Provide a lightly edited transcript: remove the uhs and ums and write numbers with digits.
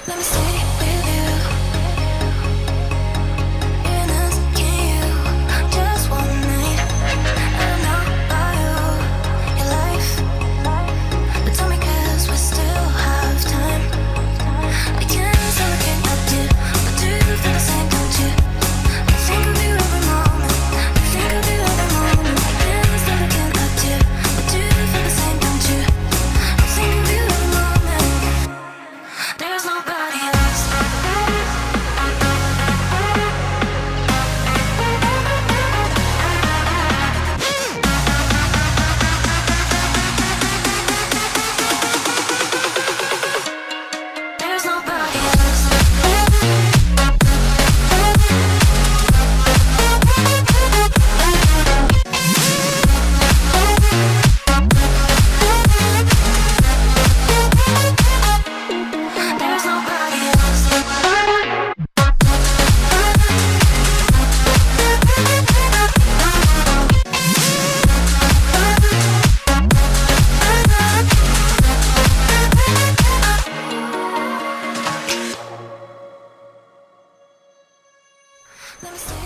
Let me stay with you. Even asking you just one night. I don't know about you, your life, but tell me 'cause we still have time. We can still look at you, but do you feel the same, don't you? I think of you every moment. I think of you every moment. We can still look at you, but do you feel the same, don't you? I think of you every moment. There's nobody else. There's nobody else. There's nobody else. Let me stay